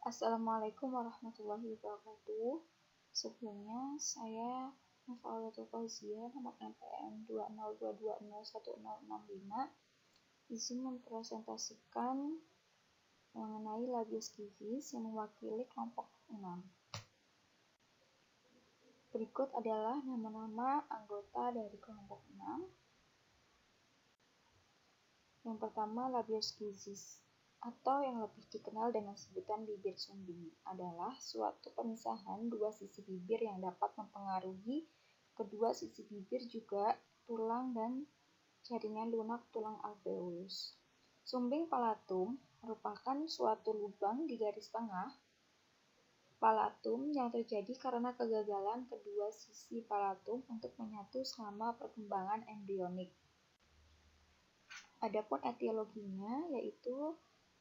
Assalamualaikum warahmatullahi wabarakatuh. Sebelumnya, saya Nufaudatul Fauzia, nomor NPM 202201065, izin mempresentasikan mengenai labius kifis yang mewakili kelompok 6. Berikut adalah nama-nama anggota dari kelompok 6. Yang pertama, labius kifis, atau yang lebih dikenal dengan sebutan bibir sumbing, adalah suatu pemisahan dua sisi bibir yang dapat mempengaruhi kedua sisi bibir juga tulang dan jaringan lunak tulang alveolus. Sumbing palatum merupakan suatu lubang di garis tengah palatum yang terjadi karena kegagalan kedua sisi palatum untuk menyatu selama perkembangan embrionik. Adapun etiologinya, yaitu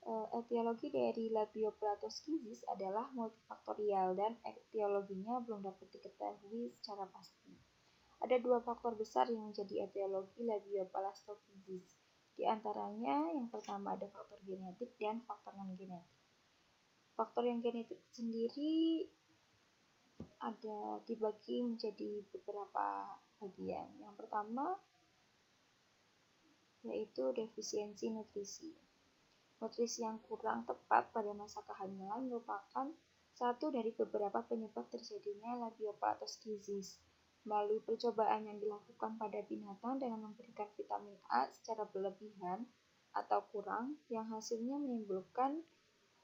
etiologi dari labioplatoschisis adalah multifaktorial dan etiologinya belum dapat diketahui secara pasti. Ada dua faktor besar yang menjadi etiologi labioplatoschisis. Di antaranya, yang pertama ada faktor genetik dan faktor non-genetik. Faktor yang genetik sendiri ada dibagi menjadi beberapa bagian. Yang pertama yaitu defisiensi nutrisi. Nutrisi yang kurang tepat pada masa kehamilan merupakan satu dari beberapa penyebab terjadinya labioplatoschisis. Melalui percobaan yang dilakukan pada binatang dengan memberikan vitamin A secara berlebihan atau kurang, yang hasilnya menimbulkan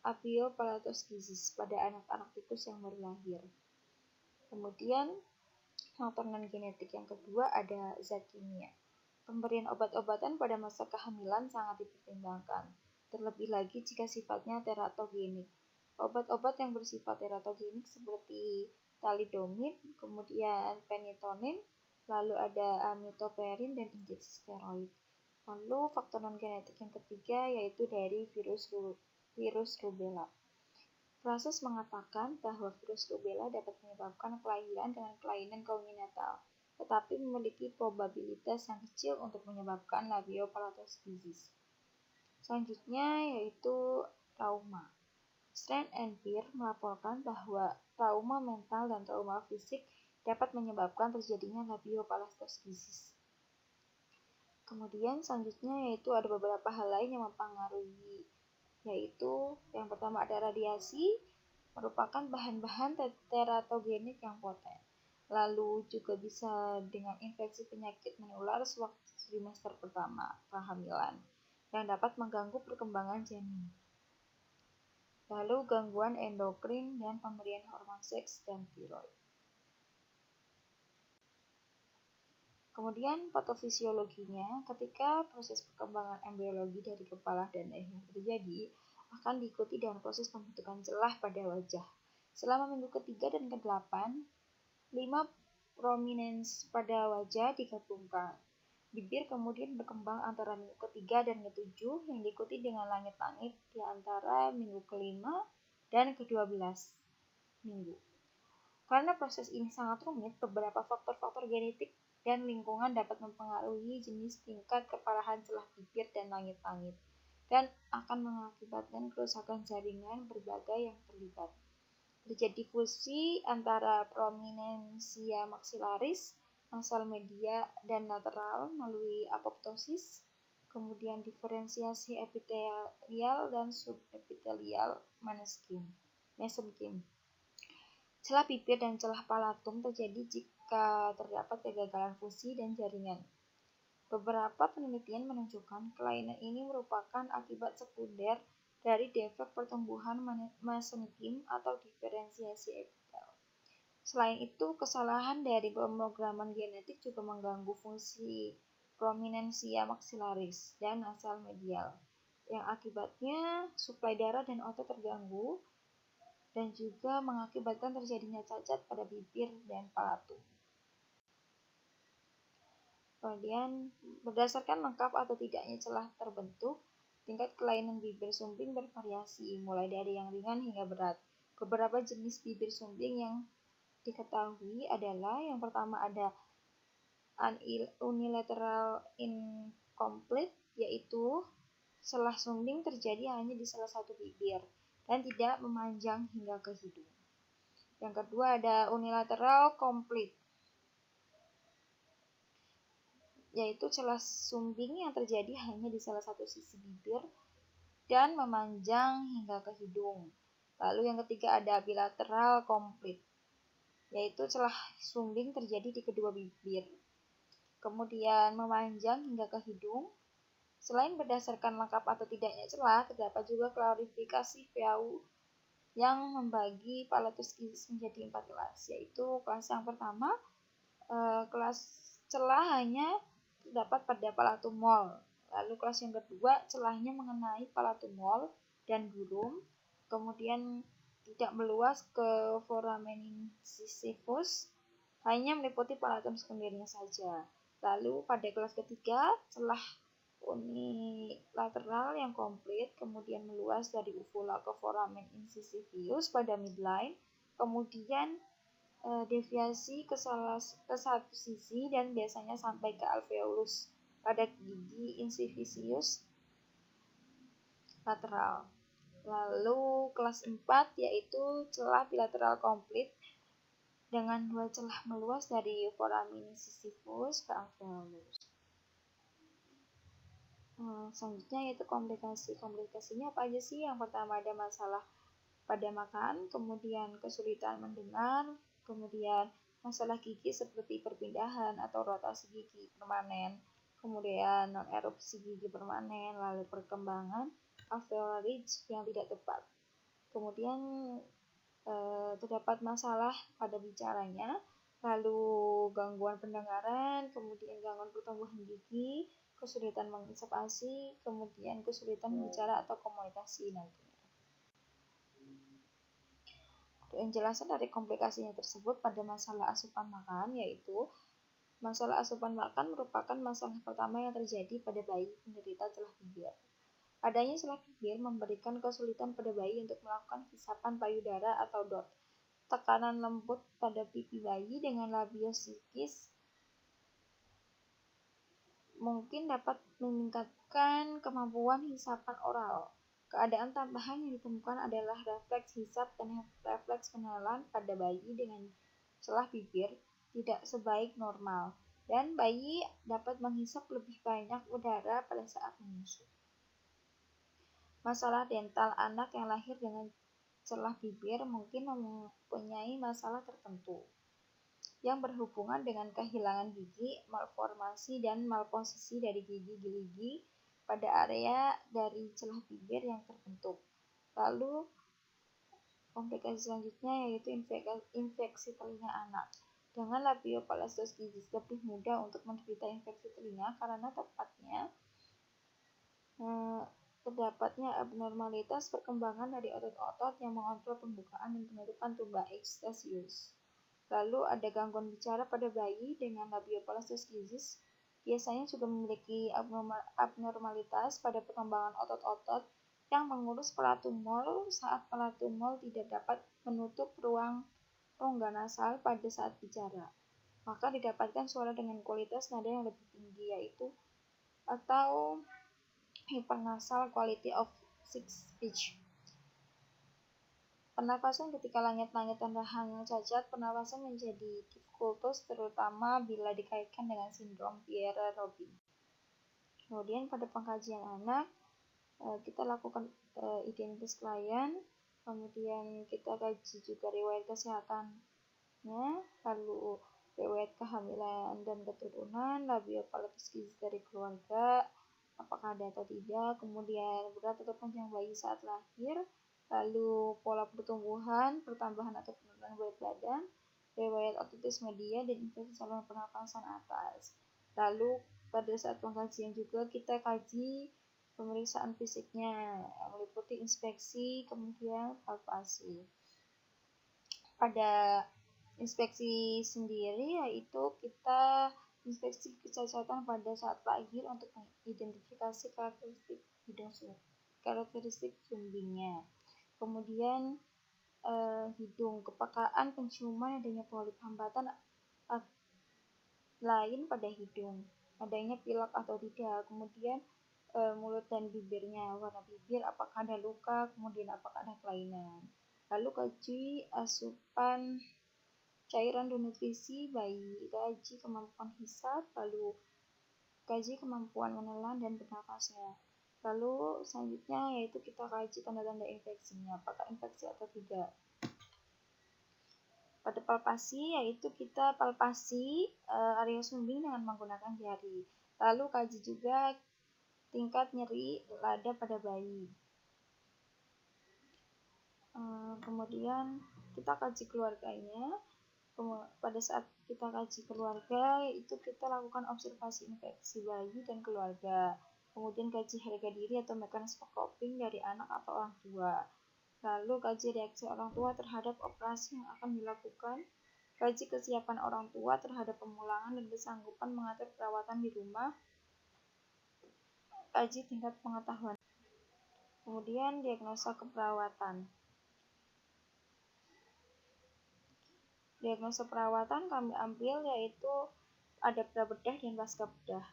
labioplatoschisis pada anak-anak tikus yang baru lahir. Kemudian, faktor non-genetik yang kedua ada zat kimia. Pemberian obat-obatan pada masa kehamilan sangat dipertimbangkan, terlebih lagi jika sifatnya teratogenik. Obat-obat yang bersifat teratogenik seperti thalidomid, kemudian penitonin, lalu ada amitropirin dan injeksi steroid. Lalu faktor non-genetik yang ketiga yaitu dari virus rubella. Proses mengatakan bahwa virus rubella dapat menyebabkan kelahiran dengan kelainan kongenital, tetapi memiliki probabilitas yang kecil untuk menyebabkan labioplatoschisis. Selanjutnya yaitu trauma. Strand and Peer melaporkan bahwa trauma mental dan trauma fisik dapat menyebabkan terjadinya labioplatoschisis. Kemudian selanjutnya yaitu ada beberapa hal lain yang mempengaruhi, yaitu yang pertama ada radiasi, merupakan bahan-bahan teratogenik yang poten. Lalu juga bisa dengan infeksi penyakit menular sewaktu trimester pertama kehamilan yang dapat mengganggu perkembangan janin. Lalu gangguan endokrin dan pemberian hormon seks dan tiroid. Kemudian patofisiologinya, ketika proses perkembangan embriologi dari kepala dan leher terjadi, akan diikuti dengan proses pembentukan celah pada wajah. Selama minggu ketiga dan ke-8, 5 prominens pada wajah digabungkan. Bibir kemudian berkembang antara minggu ketiga dan ke-7 yang diikuti dengan langit-langit di antara minggu ke-5 dan ke-12 minggu. Karena proses ini sangat rumit, beberapa faktor-faktor genetik dan lingkungan dapat mempengaruhi jenis tingkat keparahan celah bibir dan langit-langit, dan akan mengakibatkan kerusakan jaringan berbagai yang terlibat. Terjadi fusi antara prominensia maxillaris, nasal media, dan lateral melalui apoptosis, kemudian diferensiasi epitelial dan subepitelial mesenkim. Celah bibir dan celah palatum terjadi jika terdapat kegagalan fusi dan jaringan. Beberapa penelitian menunjukkan kelainan ini merupakan akibat sekunder dari defek pertumbuhan mesenkim atau diferensiasi epitel. Selain itu, kesalahan dari pemrograman genetik juga mengganggu fungsi prominensia maxillaris dan nasal medial, yang akibatnya suplai darah dan otot terganggu, dan juga mengakibatkan terjadinya cacat pada bibir dan palatum. Kemudian, berdasarkan lengkap atau tidaknya celah terbentuk, tingkat kelainan bibir sumbing bervariasi, mulai dari yang ringan hingga berat. Beberapa jenis bibir sumbing yang diketahui adalah yang pertama ada unilateral incomplete, yaitu celah sumbing terjadi hanya di salah satu bibir. dan tidak memanjang hingga ke hidung. Yang kedua ada unilateral complete, yaitu celah sumbing yang terjadi hanya di salah satu sisi bibir dan memanjang hingga ke hidung. Lalu yang ketiga ada bilateral complete, yaitu celah sumbing terjadi di kedua bibir, kemudian memanjang hingga ke hidung. Selain berdasarkan lengkap atau tidaknya celah, terdapat juga klarifikasi VAU yang membagi palatus quizzes menjadi 4 kelas, yaitu kelas yang pertama, kelas celah hanya terdapat pada palatum mol. Lalu kelas yang kedua, celahnya mengenai palatum mol dan durum, kemudian tidak meluas ke foramen incisivus, hanya meliputi palatum sekundernya saja. Lalu pada kelas ketiga, celah unilateral yang komplit, kemudian meluas dari uvula ke foramen incisivius pada midline, kemudian deviasi ke satu sisi dan biasanya sampai ke alveolus pada gigi incisivius lateral. Lalu kelas 4 yaitu celah bilateral komplit dengan 2 celah meluas dari foramen incisivus ke alveolus. Selanjutnya yaitu komplikasi. Komplikasinya apa aja sih? Yang pertama ada masalah pada makan, kemudian kesulitan mendengar, kemudian masalah gigi seperti perpindahan atau rotasi gigi permanen, kemudian non-erupsi gigi permanen, lalu perkembangan alveolar ridge yang tidak tepat. Kemudian terdapat masalah pada bicaranya, lalu gangguan pendengaran, kemudian gangguan pertumbuhan gigi, kesulitan mengisap ASI, kemudian kesulitan bicara atau komunikasi nantinya. Penjelasan dari komplikasinya tersebut pada masalah asupan makan, yaitu masalah asupan makan merupakan masalah pertama yang terjadi pada bayi penderita celah bibir. Adanya celah bibir memberikan kesulitan pada bayi untuk melakukan hisapan payudara atau DOT. Tekanan lembut pada pipi bayi dengan labiositis mungkin dapat meningkatkan kemampuan hisapan oral. Keadaan tambahan yang ditemukan adalah refleks hisap dan refleks penelan pada bayi dengan celah bibir tidak sebaik normal, dan bayi dapat menghisap lebih banyak udara pada saat menyusu. Masalah dental anak yang lahir dengan celah bibir mungkin mempunyai masalah tertentu yang berhubungan dengan kehilangan gigi, malformasi, dan malposisi dari gigi pada area dari celah bibir yang terbentuk. Lalu, komplikasi selanjutnya yaitu infeksi telinga anak. Dengan labiopalastoskisis lebih mudah untuk menderita infeksi telinga karena terdapatnya abnormalitas perkembangan dari otot-otot yang mengontrol pembukaan dan penutupan tuba Eustachius. Lalu ada gangguan bicara pada bayi dengan labiopalastoskisis. Biasanya juga memiliki abnormalitas pada perkembangan otot-otot yang mengurus palatum mol saat palatum mol tidak dapat menutup ruang rongga nasal pada saat bicara. Maka didapatkan suara dengan kualitas nada yang lebih tinggi, yaitu atau hypernasal quality of speech. Pernafasan ketika langit-langit dan rahang yang cacat, pernafasan menjadi difficultus terutama bila dikaitkan dengan sindrom Pierre-Robin. Kemudian pada pengkajian anak, kita lakukan identitas klien, kemudian kita kaji juga riwayat kesehatannya, lalu riwayat kehamilan dan keturunan, labiopalastoskisis dari keluarga, apakah ada atau tidak, kemudian berat atau panjang bayi saat lahir, lalu pola pertumbuhan, pertambahan atau penurunan berat badan, riwayat otitis media, dan infeksi saluran pernapasan atas. Lalu pada saat pengkajian juga kita kaji pemeriksaan fisiknya yang meliputi inspeksi, kemudian palpasi. Pada inspeksi sendiri yaitu kita inspeksi kecacatan pada saat lahir untuk mengidentifikasi karakteristik sumbingnya. Kemudian hidung, kepekaan, penciuman, adanya polip hambatan lain pada hidung, adanya pilek atau tidak, kemudian mulut dan bibirnya, warna bibir, apakah ada luka, kemudian apakah ada kelainan. Lalu kaji asupan cairan dan nutrisi bayi, kaji kemampuan hisap, lalu kaji kemampuan menelan dan bernafasnya. Lalu selanjutnya yaitu kita kaji tanda-tanda infeksinya, apakah infeksi atau tidak. Pada palpasi yaitu kita palpasi area sumbing dengan menggunakan jari. Lalu kaji juga tingkat nyeri lada pada bayi. Kemudian kita kaji keluarganya. Pada saat kita kaji keluarga itu kita lakukan observasi infeksi bayi dan keluarga. Kemudian kaji harga diri atau mekanisme coping dari anak atau orang tua. Lalu kaji reaksi orang tua terhadap operasi yang akan dilakukan. Kaji kesiapan orang tua terhadap pemulangan dan kesanggupan mengatur perawatan di rumah. Kaji tingkat pengetahuan. Kemudian diagnosa keperawatan. Diagnosa perawatan kami ambil yaitu ada prabedah dan pasca bedah.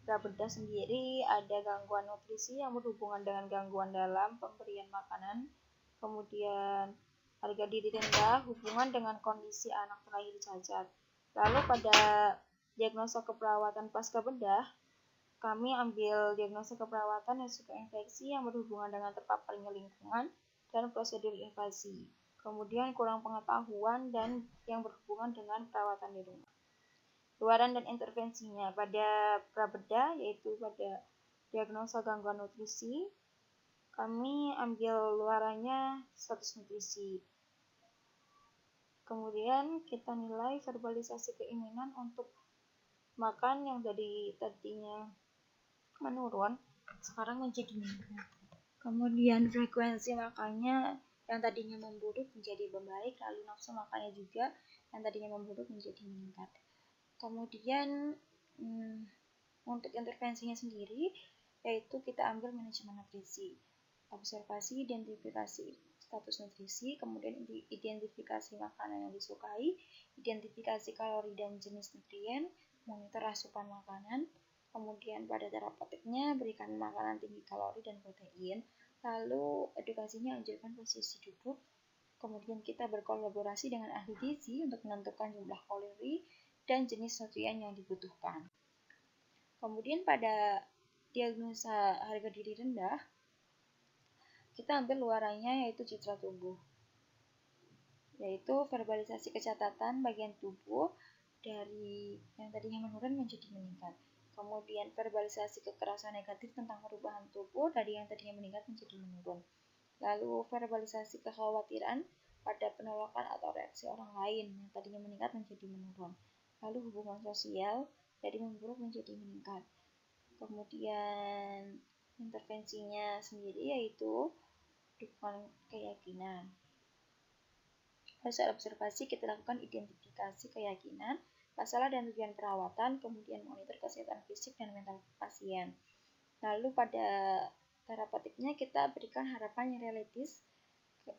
Prabedah sendiri ada gangguan nutrisi yang berhubungan dengan gangguan dalam pemberian makanan, kemudian harga diri rendah hubungan dengan kondisi anak terakhir cacat. Lalu pada diagnosa keperawatan pasca bedah, kami ambil diagnosa keperawatan resiko infeksi yang berhubungan dengan terpaparnya lingkungan dan prosedur invasi. Kemudian kurang pengetahuan dan yang berhubungan dengan perawatan di rumah. Luaran dan intervensinya pada prabedah yaitu pada diagnosa gangguan nutrisi, kami ambil luarannya status nutrisi. Kemudian kita nilai verbalisasi keinginan untuk makan yang tadinya menurun, sekarang menjadi meningkat. Kemudian frekuensi makannya yang tadinya memburuk menjadi membaik, lalu nafsu makannya juga yang tadinya memburuk menjadi meningkat. Kemudian untuk intervensinya sendiri yaitu kita ambil manajemen nutrisi, observasi, identifikasi status nutrisi, kemudian identifikasi makanan yang disukai, identifikasi kalori dan jenis nutrien, monitor asupan makanan, kemudian pada terapeutiknya berikan makanan tinggi kalori dan protein, lalu edukasinya anjurkan posisi duduk, kemudian kita berkolaborasi dengan ahli gizi untuk menentukan jumlah kalori dan jenis nutrien yang dibutuhkan. Kemudian pada diagnosa harga diri rendah, kita ambil luarannya yaitu citra tubuh, yaitu verbalisasi kecatatan bagian tubuh dari yang tadinya menurun menjadi meningkat. Kemudian verbalisasi kekerasan negatif tentang perubahan tubuh dari yang tadinya meningkat menjadi menurun. Lalu verbalisasi kekhawatiran pada penolakan atau reaksi orang lain yang tadinya meningkat menjadi menurun. Lalu hubungan sosial dari memburuk menjadi meningkat. Kemudian intervensinya sendiri yaitu dukungan keyakinan. Pada observasi kita lakukan identifikasi keyakinan, masalah dan tujuan perawatan, kemudian monitor kesehatan fisik dan mental pasien. Lalu pada terapeutiknya kita berikan harapan yang realistis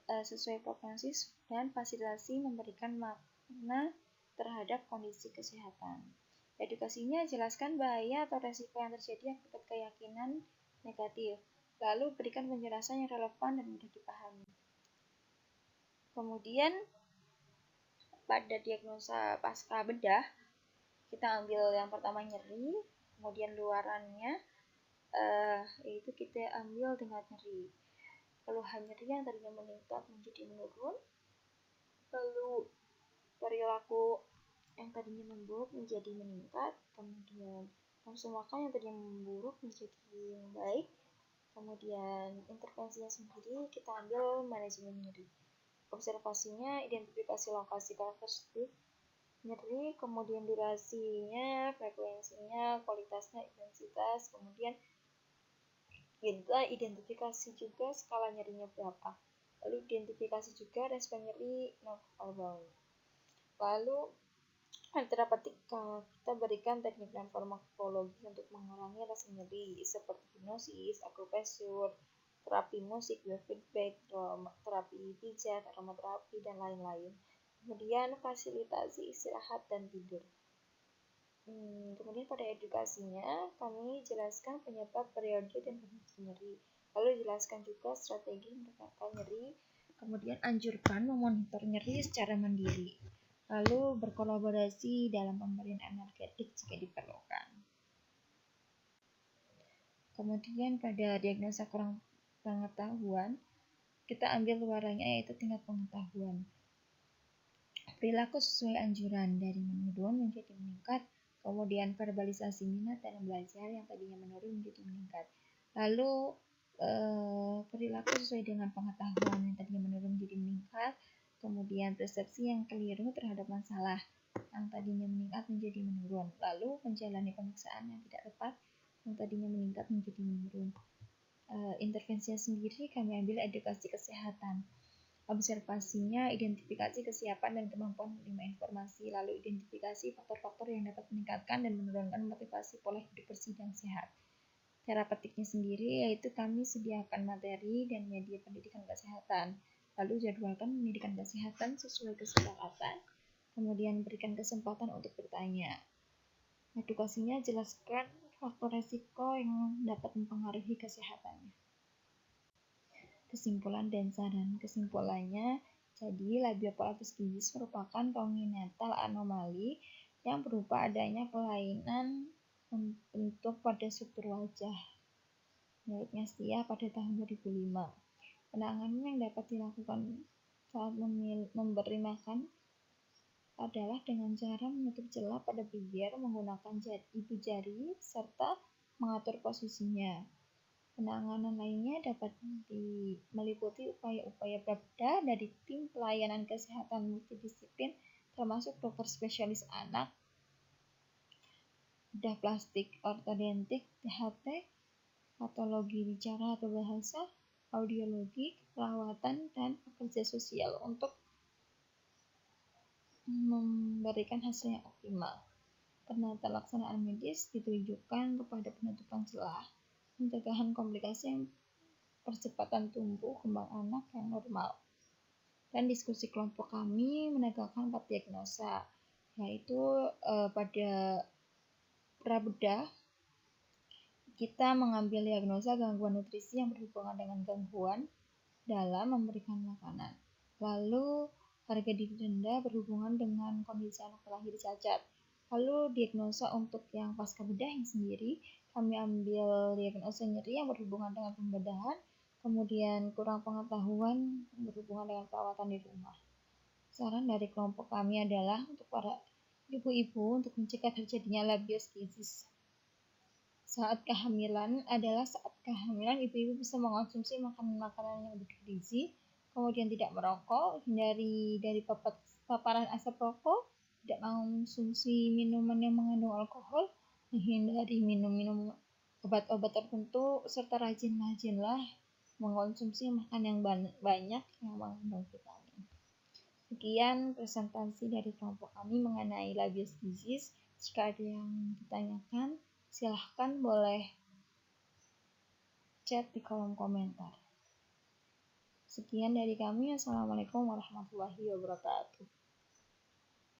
sesuai prognosis dan fasilitasi memberikan makna terhadap kondisi kesehatan. Edukasinya jelaskan bahaya atau resiko yang terjadi akibat keyakinan negatif. Lalu berikan penjelasan yang relevan dan mudah dipahami. Kemudian pada diagnosa pasca bedah, kita ambil yang pertama nyeri, kemudian luarannya yaitu kita ambil dengan nyeri. Keluhan nyeri yang tadinya meningkat menjadi menurun, lalu perilaku yang tadinya memburuk menjadi meningkat, kemudian nafsu makan yang tadinya memburuk menjadi membaik, kemudian intervensinya sendiri kita ambil manajemen nyeri. Observasinya identifikasi lokasi karakteristik nyeri, kemudian durasinya, frekuensinya, kualitasnya, intensitas, kemudian kita identifikasi juga skala nyerinya berapa. Lalu identifikasi juga respon nyeri non-verbal. Lalu terapeutik kita berikan teknik dan farmakologi untuk mengurangi rasa nyeri seperti hipnosis, akupresur, terapi musik, biofeedback, terapi pijat, aromaterapi, dan lain-lain. Kemudian fasilitasi istirahat dan tidur. Kemudian pada edukasinya, kami jelaskan penyebab, periode, dan kondisi nyeri. Lalu jelaskan juga strategi meredakan nyeri. Kemudian anjurkan memonitor nyeri secara mandiri. Lalu berkolaborasi dalam pemberian analgetik jika diperlukan. Kemudian pada diagnosa kurang pengetahuan, kita ambil luarannya yaitu tingkat pengetahuan. Perilaku sesuai anjuran dari menurun menjadi meningkat. Kemudian verbalisasi minat dalam belajar yang tadinya menurun menjadi meningkat. Lalu perilaku sesuai dengan pengetahuan yang tadinya menurun menjadi meningkat. Kemudian persepsi yang keliru terhadap masalah yang tadinya meningkat menjadi menurun. Lalu menjalani pemeriksaan yang tidak tepat yang tadinya meningkat menjadi menurun. Intervensinya sendiri kami ambil edukasi kesehatan. Observasinya, identifikasi kesiapan dan kemampuan menerima informasi, lalu identifikasi faktor-faktor yang dapat meningkatkan dan menurunkan motivasi pola hidup bersih dan sehat. Cara petiknya sendiri yaitu kami sediakan materi dan media pendidikan kesehatan, lalu jadwalkan pendidikan kesehatan sesuai kesepakatan, kemudian berikan kesempatan untuk bertanya. Edukasinya jelaskan faktor resiko yang dapat mempengaruhi kesehatannya. Kesimpulan dan saran. Kesimpulannya, jadi labiopalatus disease merupakan congenital anomali yang berupa adanya kelainan bentuk pada struktur wajah. Diagnosia pada tahun 2005. Penanganan yang dapat dilakukan saat memberi makan adalah dengan cara menutup celah pada bibir menggunakan ibu jari serta mengatur posisinya. Penanganan lainnya dapat meliputi upaya-upaya berbeda dari tim pelayanan kesehatan multidisiplin termasuk dokter spesialis anak, bedah plastik, ortodontik, THT, patologi bicara atau bahasa, audiologi, perawatan, dan pekerja sosial untuk memberikan hasil yang optimal. Penata laksanaan medis ditujukan kepada penutupan celah, pencegahan komplikasi yang percepatan tumbuh kembang anak yang normal. Dan diskusi kelompok kami menegakkan 4 diagnosa, yaitu pada prabedah kita mengambil diagnosa gangguan nutrisi yang berhubungan dengan gangguan dalam memberikan makanan. Lalu harga diri rendah berhubungan dengan kondisi anak terlahir cacat. Lalu diagnosa untuk yang pasca bedah yang sendiri, kami ambil diagnosa nyeri yang berhubungan dengan pembedahan, kemudian kurang pengetahuan berhubungan dengan perawatan di rumah. Saran dari kelompok kami adalah untuk para ibu-ibu untuk mencegah terjadinya labiostisis. Saat kehamilan adalah saat kehamilan ibu-ibu bisa mengonsumsi makanan-makanan yang bergizi, kemudian tidak merokok, hindari dari paparan asap rokok, tidak mengonsumsi minuman yang mengandung alkohol, menghindari minum obat-obat tertentu, serta rajin-rajinlah mengonsumsi makan yang banyak yang mengandung vitamin. Sekian presentasi dari kelompok kami mengenai labiostisis. Jika ada yang ditanyakan, silahkan boleh chat di kolom komentar. Sekian dari kami. Assalamualaikum warahmatullahi wabarakatuh.